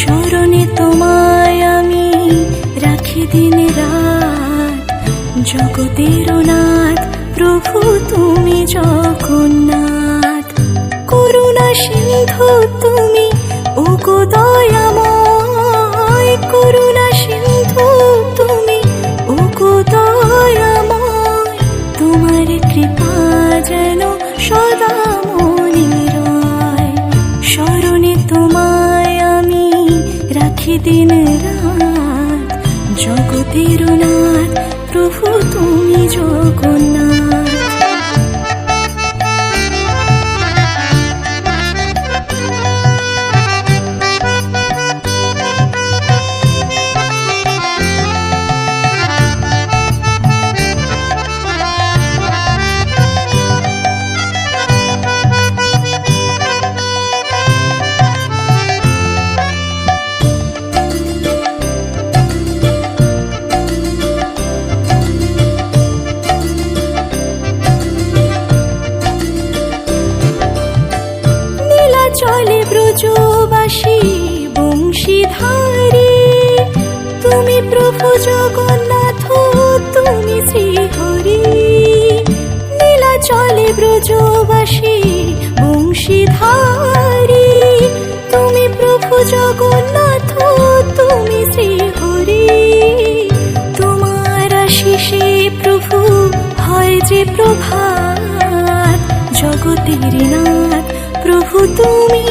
স্মরণে তোমায় আমি রাখি দিন রাত, জগতের নাথ প্রভু তুমি জগন্নাথ। করুণা সিন্ধু তুমি ওগো দয়াময়, করুণা সিন্ধু তুমি ওগো দয়াময়। তোমার কৃপা যেন সদা মনে রয়, স্মরণে তোমায় আমি রাখি দিন রাত, জগতের নাথ প্রভু তুমি জগন্নাথ। চলে ব্রজবাসী বংশীধারী, তুমি প্রভু জগন্নাথ তুমি শ্রীহরি। নীলা চলে ব্রজবাসী বংশীধারী, তুমি প্রভু জগন্নাথ তুমি শ্রীহরি। তোমার আশিসে প্রভু হয় যে প্রভাত, জগতের নাথ প্রভু তুমি